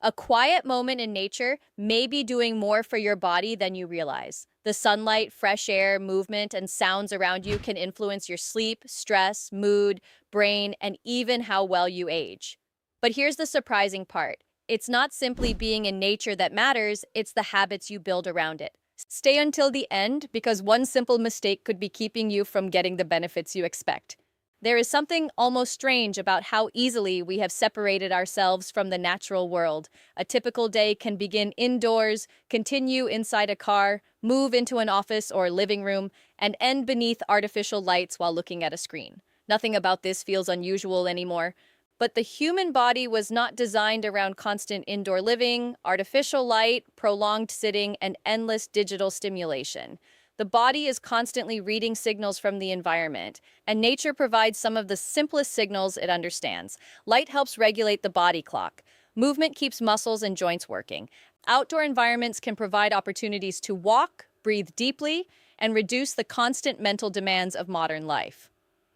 A quiet moment in nature may be doing more for your body than you realize. The sunlight, fresh air, movement, and sounds around you can influence your sleep, stress, mood, brain, and even how well you age. But here's the surprising part. It's not simply being in nature that matters, it's the habits you build around it. Stay until the end because one simple mistake could be keeping you from getting the benefits you expect. There is something almost strange about how easily we have separated ourselves from the natural world. A typical day can begin indoors, continue inside a car, move into an office or living room, and end beneath artificial lights while looking at a screen. Nothing about this feels unusual anymore. But the human body was not designed around constant indoor living, artificial light, prolonged sitting, and endless digital stimulation. The body is constantly reading signals from the environment, and nature provides some of the simplest signals it understands. Light helps regulate the body clock. Movement keeps muscles and joints working. Outdoor environments can provide opportunities to walk, breathe deeply, and reduce the constant mental demands of modern life.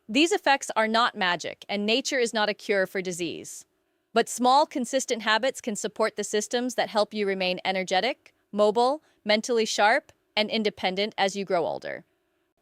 These effects are not magic, and nature is not a cure for disease. But small, consistent habits can support the systems that help you remain energetic, mobile, mentally sharp, and independent as you grow older.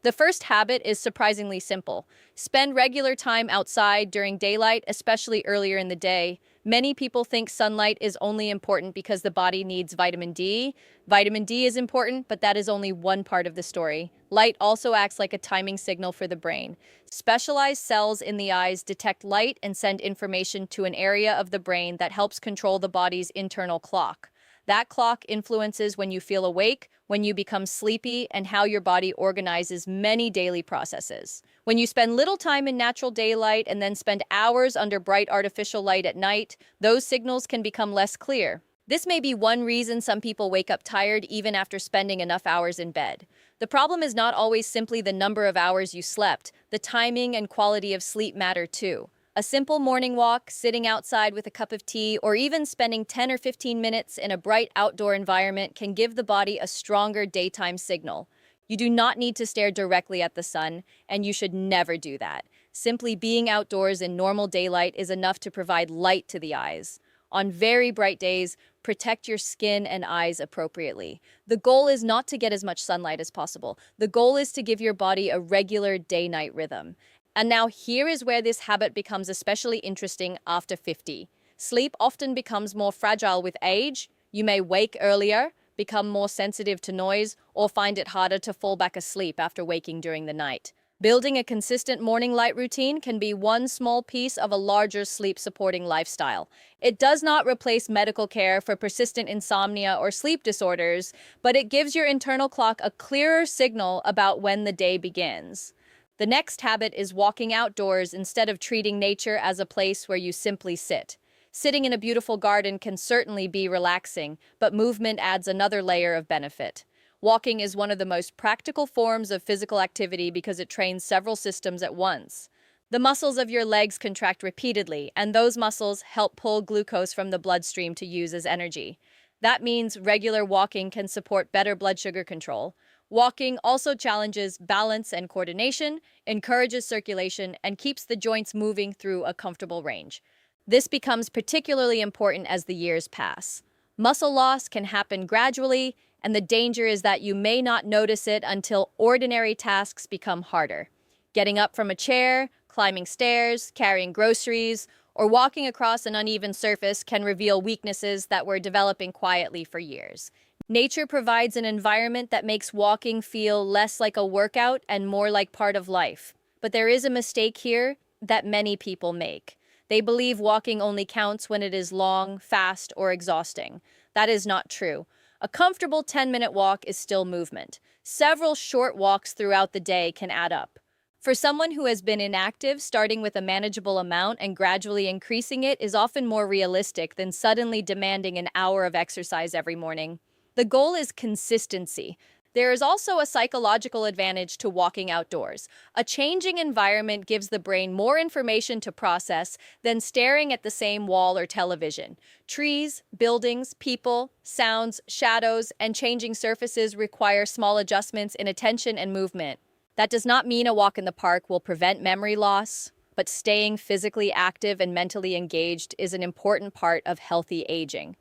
The first habit is surprisingly simple. Spend regular time outside during daylight, especially earlier in the day. Many people think sunlight is only important because the body needs vitamin D. Vitamin D is important, but that is only one part of the story. Light also acts like a timing signal for the brain. Specialized cells in the eyes detect light and send information to an area of the brain that helps control the body's internal clock. That clock influences when you feel awake, when you become sleepy, and how your body organizes many daily processes. When you spend little time in natural daylight and then spend hours under bright artificial light at night, those signals can become less clear. This may be one reason some people wake up tired even after spending enough hours in bed. The problem is not always simply the number of hours you slept. The timing and quality of sleep matter too. A simple morning walk, sitting outside with a cup of tea, or even spending 10 or 15 minutes in a bright outdoor environment can give the body a stronger daytime signal. You do not need to stare directly at the sun, and you should never do that. Simply being outdoors in normal daylight is enough to provide light to the eyes. On very bright days, protect your skin and eyes appropriately. The goal is not to get as much sunlight as possible. The goal is to give your body a regular day-night rhythm. And now here is where this habit becomes especially interesting after 50. Sleep often becomes more fragile with age. You may wake earlier, become more sensitive to noise, or find it harder to fall back asleep after waking during the night. Building a consistent morning light routine can be one small piece of a larger sleep-supporting lifestyle. It does not replace medical care for persistent insomnia or sleep disorders, but it gives your internal clock a clearer signal about when the day begins. The next habit is walking outdoors instead of treating nature as a place where you simply sit. Sitting in a beautiful garden can certainly be relaxing, but movement adds another layer of benefit. Walking is one of the most practical forms of physical activity because it trains several systems at once. The muscles of your legs contract repeatedly, and those muscles help pull glucose from the bloodstream to use as energy. That means regular walking can support better blood sugar control. Walking also challenges balance and coordination, encourages circulation, and keeps the joints moving through a comfortable range. This becomes particularly important as the years pass. Muscle loss can happen gradually, and the danger is that you may not notice it until ordinary tasks become harder. Getting up from a chair, climbing stairs, carrying groceries, or walking across an uneven surface can reveal weaknesses that were developing quietly for years. Nature provides an environment that makes walking feel less like a workout and more like part of life. But there is a mistake here that many people make. They believe walking only counts when it is long, fast, or exhausting. That is not true. A comfortable 10-minute walk is still movement. Several short walks throughout the day can add up. For someone who has been inactive, starting with a manageable amount and gradually increasing it is often more realistic than suddenly demanding an hour of exercise every morning. The goal is consistency. There is also a psychological advantage to walking outdoors. A changing environment gives the brain more information to process than staring at the same wall or television. Trees, buildings, people, sounds, shadows, and changing surfaces require small adjustments in attention and movement. That does not mean a walk in the park will prevent memory loss, but staying physically active and mentally engaged is an important part of healthy aging.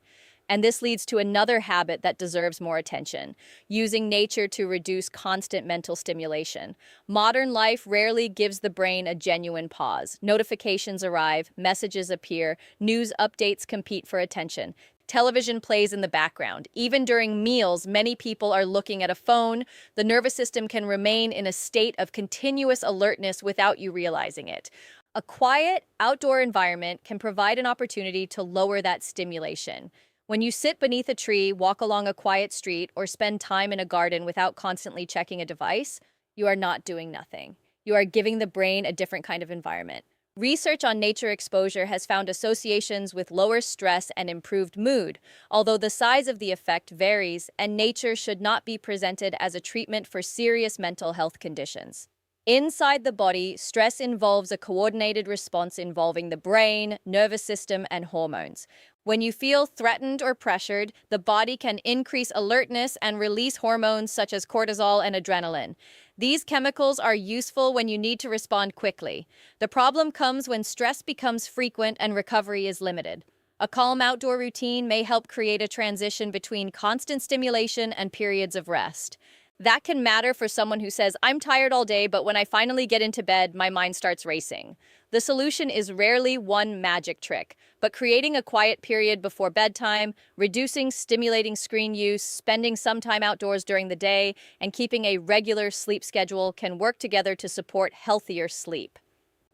And this leads to another habit that deserves more attention, using nature to reduce constant mental stimulation. Modern life rarely gives the brain a genuine pause. Notifications arrive, messages appear, news updates compete for attention. Television plays in the background. Even during meals, many people are looking at a phone. The nervous system can remain in a state of continuous alertness without you realizing it. A quiet, outdoor environment can provide an opportunity to lower that stimulation. When you sit beneath a tree, walk along a quiet street, or spend time in a garden without constantly checking a device, you are not doing nothing. You are giving the brain a different kind of environment. Research on nature exposure has found associations with lower stress and improved mood, although the size of the effect varies, and nature should not be presented as a treatment for serious mental health conditions. Inside the body, stress involves a coordinated response involving the brain, nervous system, and hormones. When you feel threatened or pressured, the body can increase alertness and release hormones such as cortisol and adrenaline. These chemicals are useful when you need to respond quickly. The problem comes when stress becomes frequent and recovery is limited. A calm outdoor routine may help create a transition between constant stimulation and periods of rest. That can matter for someone who says, "I'm tired all day, but when I finally get into bed, my mind starts racing." The solution is rarely one magic trick, but creating a quiet period before bedtime, reducing stimulating screen use, spending some time outdoors during the day, and keeping a regular sleep schedule can work together to support healthier sleep.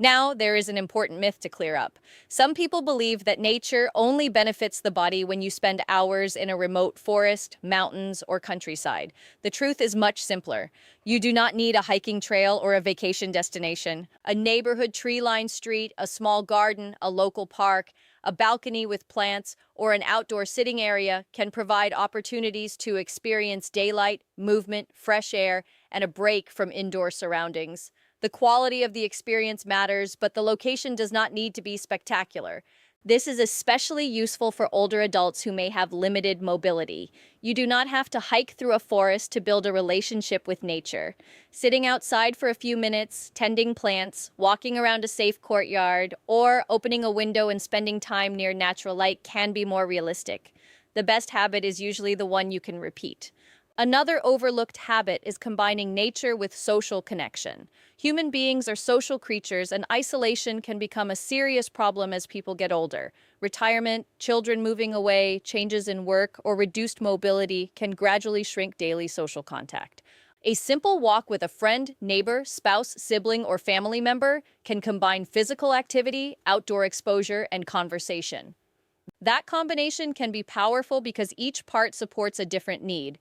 Now, there is an important myth to clear up. Some people believe that nature only benefits the body when you spend hours in a remote forest, mountains, or countryside. The truth is much simpler. You do not need a hiking trail or a vacation destination. A neighborhood tree-lined street, a small garden, a local park, a balcony with plants, or an outdoor sitting area can provide opportunities to experience daylight, movement, fresh air, and a break from indoor surroundings. The quality of the experience matters, but the location does not need to be spectacular. This is especially useful for older adults who may have limited mobility. You do not have to hike through a forest to build a relationship with nature. Sitting outside for a few minutes, tending plants, walking around a safe courtyard, or opening a window and spending time near natural light can be more realistic. The best habit is usually the one you can repeat. Another overlooked habit is combining nature with social connection. Human beings are social creatures, and isolation can become a serious problem as people get older. Retirement, children moving away, changes in work, or reduced mobility can gradually shrink daily social contact. A simple walk with a friend, neighbor, spouse, sibling, or family member can combine physical activity, outdoor exposure, and conversation. That combination can be powerful because each part supports a different need.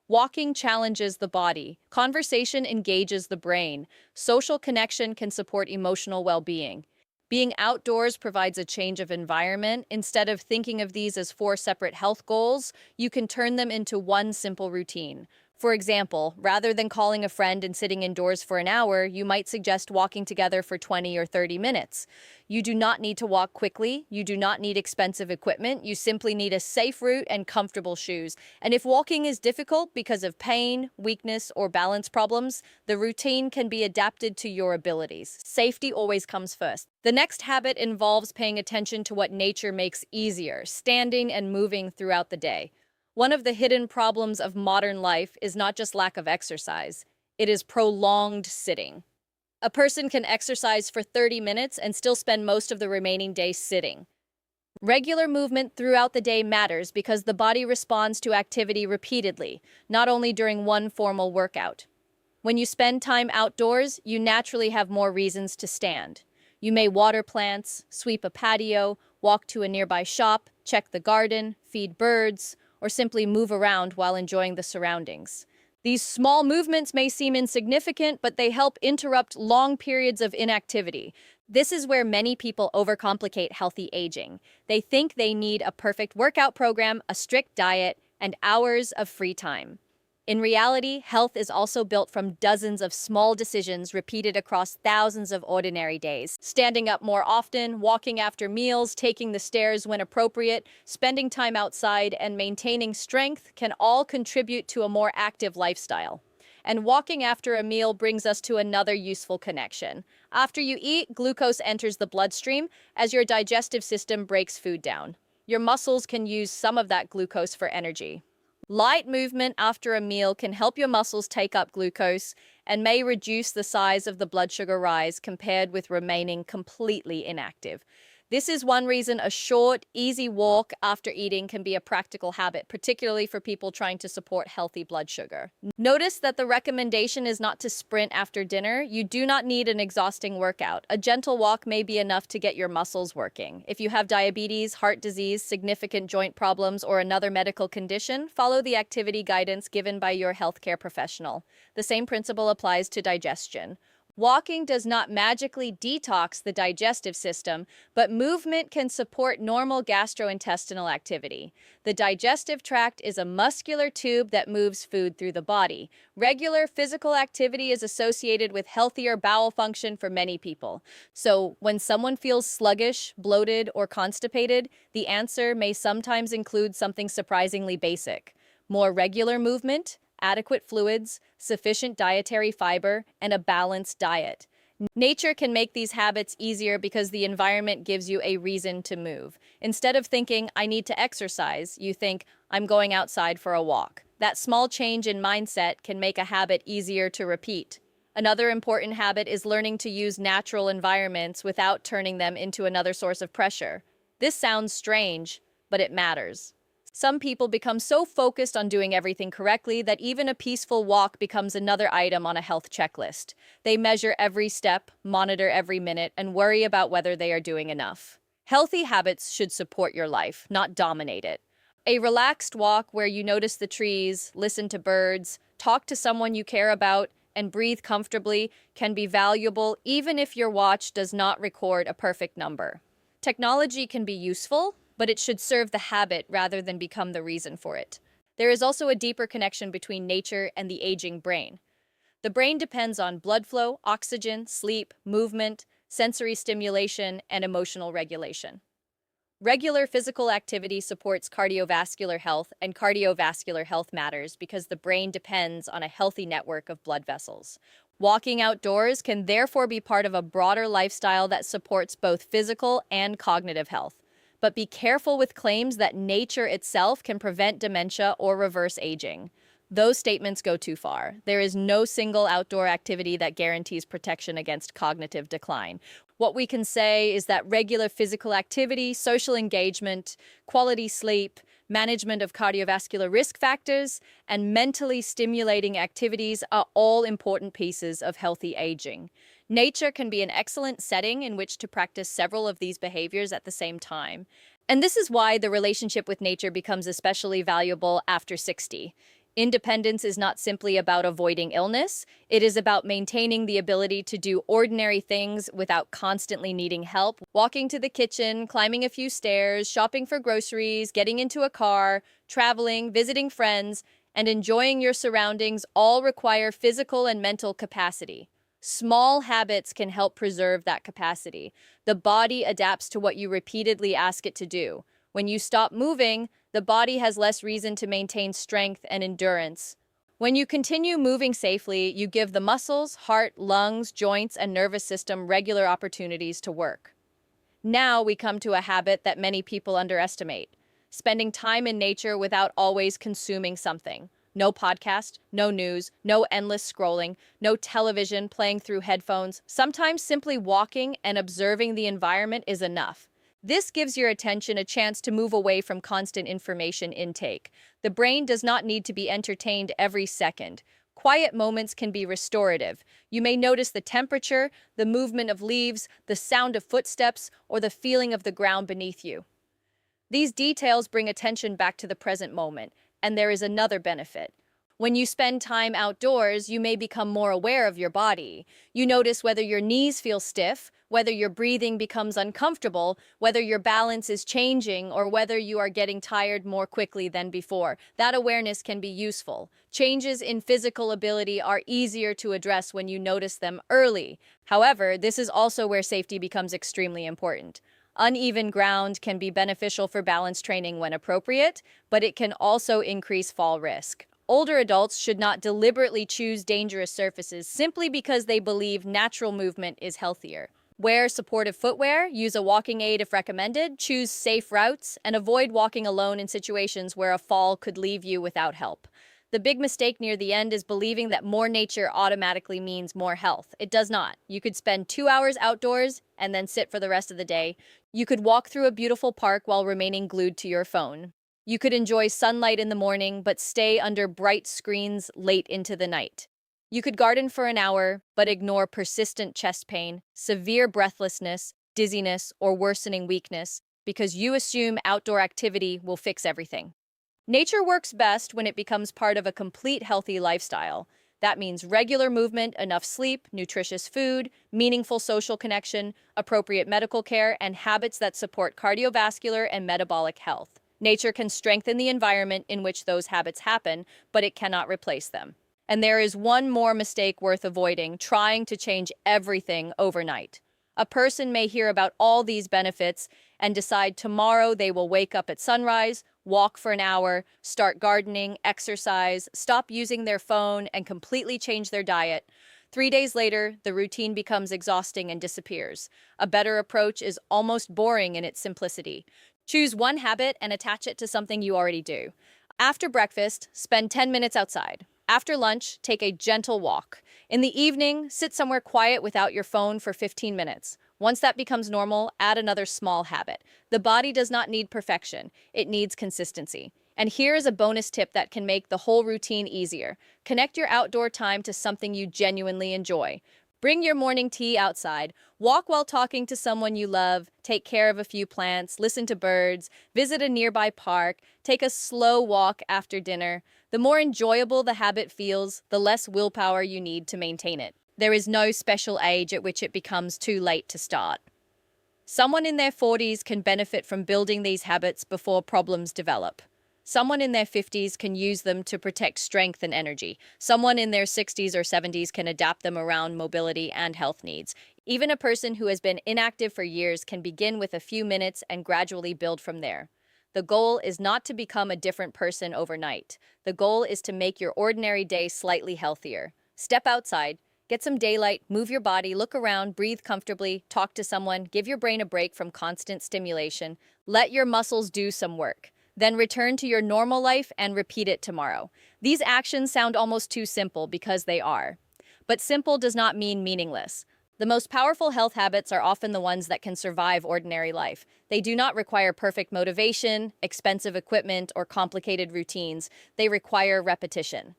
Walking challenges the body. Conversation engages the brain. Social connection can support emotional well-being. Being outdoors provides a change of environment. Instead of thinking of these as four separate health goals, you can turn them into one simple routine. For example, rather than calling a friend and sitting indoors for an hour, you might suggest walking together for 20 or 30 minutes. You do not need to walk quickly. You do not need expensive equipment. You simply need a safe route and comfortable shoes. And if walking is difficult because of pain, weakness, or balance problems, the routine can be adapted to your abilities. Safety always comes first. The next habit involves paying attention to what nature makes easier, standing and moving throughout the day. One of the hidden problems of modern life is not just lack of exercise, it is prolonged sitting. A person can exercise for 30 minutes and still spend most of the remaining day sitting. Regular movement throughout the day matters because the body responds to activity repeatedly, not only during one formal workout. When you spend time outdoors, you naturally have more reasons to stand. You may water plants, sweep a patio, walk to a nearby shop, check the garden, feed birds, or simply move around while enjoying the surroundings. These small movements may seem insignificant, but they help interrupt long periods of inactivity. This is where many people overcomplicate healthy aging. They think they need a perfect workout program, a strict diet, and hours of free time. In reality, health is also built from dozens of small decisions repeated across thousands of ordinary days. Standing up more often, walking after meals, taking the stairs when appropriate, spending time outside, and maintaining strength can all contribute to a more active lifestyle. And walking after a meal brings us to another useful connection. After you eat, glucose enters the bloodstream as your digestive system breaks food down. Your muscles can use some of that glucose for energy. Light movement after a meal can help your muscles take up glucose and may reduce the size of the blood sugar rise compared with remaining completely inactive. This is one reason a short, easy walk after eating can be a practical habit, particularly for people trying to support healthy blood sugar. Notice that the recommendation is not to sprint after dinner. You do not need an exhausting workout. A gentle walk may be enough to get your muscles working. If you have diabetes, heart disease, significant joint problems, or another medical condition, follow the activity guidance given by your healthcare professional. The same principle applies to digestion. Walking does not magically detox the digestive system, but movement can support normal gastrointestinal activity. The digestive tract is a muscular tube that moves food through the body. Regular physical activity is associated with healthier bowel function for many people. So, when someone feels sluggish, bloated, or constipated, the answer may sometimes include something surprisingly basic: more regular movement, adequate fluids, sufficient dietary fiber, and a balanced diet. Nature can make these habits easier because the environment gives you a reason to move. Instead of thinking, I need to exercise, you think, I'm going outside for a walk. That small change in mindset can make a habit easier to repeat. Another important habit is learning to use natural environments without turning them into another source of pressure. This sounds strange, but it matters. Some people become so focused on doing everything correctly that even a peaceful walk becomes another item on a health checklist. They measure every step, monitor every minute, and worry about whether they are doing enough. Healthy habits should support your life, not dominate it. A relaxed walk where you notice the trees, listen to birds, talk to someone you care about, and breathe comfortably can be valuable even if your watch does not record a perfect number. Technology can be useful, but it should serve the habit rather than become the reason for it. There is also a deeper connection between nature and the aging brain. The brain depends on blood flow, oxygen, sleep, movement, sensory stimulation, and emotional regulation. Regular physical activity supports cardiovascular health, and cardiovascular health matters because the brain depends on a healthy network of blood vessels. Walking outdoors can therefore be part of a broader lifestyle that supports both physical and cognitive health. But be careful with claims that nature itself can prevent dementia or reverse aging. Those statements go too far. There is no single outdoor activity that guarantees protection against cognitive decline. What we can say is that regular physical activity, social engagement, quality sleep, management of cardiovascular risk factors, and mentally stimulating activities are all important pieces of healthy aging. Nature can be an excellent setting in which to practice several of these behaviors at the same time. And this is why the relationship with nature becomes especially valuable after 60. Independence is not simply about avoiding illness. It is about maintaining the ability to do ordinary things without constantly needing help. Walking to the kitchen, climbing a few stairs, shopping for groceries, getting into a car, traveling, visiting friends, and enjoying your surroundings all require physical and mental capacity. Small habits can help preserve that capacity. The body adapts to what you repeatedly ask it to do. When you stop moving, the body has less reason to maintain strength and endurance. When you continue moving safely, you give the muscles, heart, lungs, joints, and nervous system regular opportunities to work. Now we come to a habit that many people underestimate: spending time in nature without always consuming something. No podcast, no news, no endless scrolling, no television playing through headphones. Sometimes simply walking and observing the environment is enough. This gives your attention a chance to move away from constant information intake. The brain does not need to be entertained every second. Quiet moments can be restorative. You may notice the temperature, the movement of leaves, the sound of footsteps, or the feeling of the ground beneath you. These details bring attention back to the present moment. And there is another benefit. When you spend time outdoors, you may become more aware of your body. You notice whether your knees feel stiff, whether your breathing becomes uncomfortable, whether your balance is changing, or whether you are getting tired more quickly than before. That awareness can be useful. Changes in physical ability are easier to address when you notice them early. However, this is also where safety becomes extremely important. Uneven ground can be beneficial for balance training when appropriate, but it can also increase fall risk. Older adults should not deliberately choose dangerous surfaces simply because they believe natural movement is healthier. Wear supportive footwear, use a walking aid if recommended, choose safe routes, and avoid walking alone in situations where a fall could leave you without help. The big mistake near the end is believing that more nature automatically means more health. It does not. You could spend 2 hours outdoors and then sit for the rest of the day. You could walk through a beautiful park while remaining glued to your phone. You could enjoy sunlight in the morning, but stay under bright screens late into the night. You could garden for an hour, but ignore persistent chest pain, severe breathlessness, dizziness, or worsening weakness because you assume outdoor activity will fix everything. Nature works best when it becomes part of a complete healthy lifestyle. That means regular movement, enough sleep, nutritious food, meaningful social connection, appropriate medical care, and habits that support cardiovascular and metabolic health. Nature can strengthen the environment in which those habits happen, but it cannot replace them. And there is one more mistake worth avoiding: trying to change everything overnight. A person may hear about all these benefits and decide tomorrow they will wake up at sunrise, walk for an hour, start gardening, exercise, stop using their phone, and completely change their diet. 3 days later, the routine becomes exhausting and disappears. A better approach is almost boring in its simplicity. Choose one habit and attach it to something you already do. After breakfast, spend 10 minutes outside. After lunch, take a gentle walk. In the evening, sit somewhere quiet without your phone for 15 minutes. Once that becomes normal, add another small habit. The body does not need perfection, it needs consistency. And here is a bonus tip that can make the whole routine easier. Connect your outdoor time to something you genuinely enjoy. Bring your morning tea outside, walk while talking to someone you love, take care of a few plants, listen to birds, visit a nearby park, take a slow walk after dinner. The more enjoyable the habit feels, the less willpower you need to maintain it. There is no special age at which it becomes too late to start. Someone in their 40s can benefit from building these habits before problems develop. Someone in their 50s can use them to protect strength and energy. Someone in their 60s or 70s can adapt them around mobility and health needs. Even a person who has been inactive for years can begin with a few minutes and gradually build from there. The goal is not to become a different person overnight. The goal is to make your ordinary day slightly healthier. Step outside, get some daylight, move your body, look around, breathe comfortably, talk to someone, give your brain a break from constant stimulation. Let your muscles do some work. Then return to your normal life and repeat it tomorrow. These actions sound almost too simple because they are. But simple does not mean meaningless. The most powerful health habits are often the ones that can survive ordinary life. They do not require perfect motivation, expensive equipment, or complicated routines. They require repetition.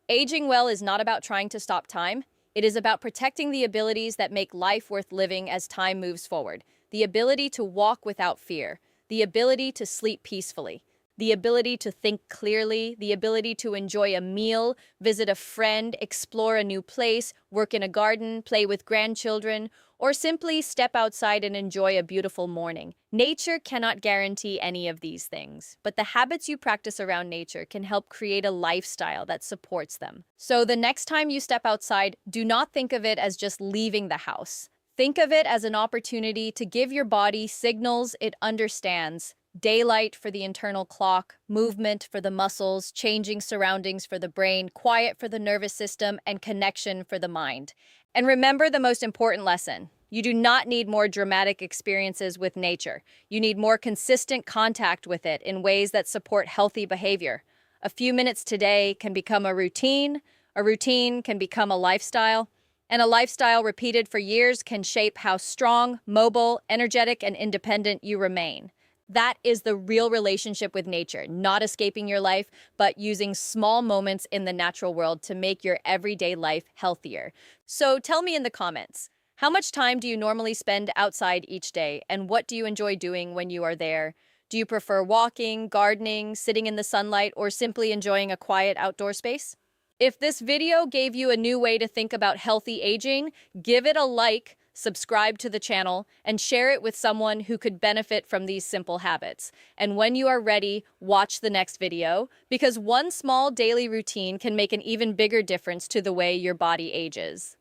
Aging well is not about trying to stop time. It is about protecting the abilities that make life worth living as time moves forward. The ability to walk without fear. The ability to sleep peacefully. The ability to think clearly, the ability to enjoy a meal, visit a friend, explore a new place, work in a garden, play with grandchildren, or simply step outside and enjoy a beautiful morning. Nature cannot guarantee any of these things, but the habits you practice around nature can help create a lifestyle that supports them. So the next time you step outside, do not think of it as just leaving the house. Think of it as an opportunity to give your body signals it understands. Daylight for the internal clock, movement for the muscles, changing surroundings for the brain, quiet for the nervous system, and connection for the mind. And remember the most important lesson. You do not need more dramatic experiences with nature. You need more consistent contact with it in ways that support healthy behavior. A few minutes today can become a routine can become a lifestyle, and a lifestyle repeated for years can shape how strong, mobile, energetic, and independent you remain. That is the real relationship with nature, not escaping your life, but using small moments in the natural world to make your everyday life healthier. So tell me in the comments, how much time do you normally spend outside each day, and what do you enjoy doing when you are there? Do you prefer walking, gardening, sitting in the sunlight, or simply enjoying a quiet outdoor space? If this video gave you a new way to think about healthy aging, give it a like, subscribe to the channel, and share it with someone who could benefit from these simple habits. And when you are ready, watch the next video, because one small daily routine can make an even bigger difference to the way your body ages.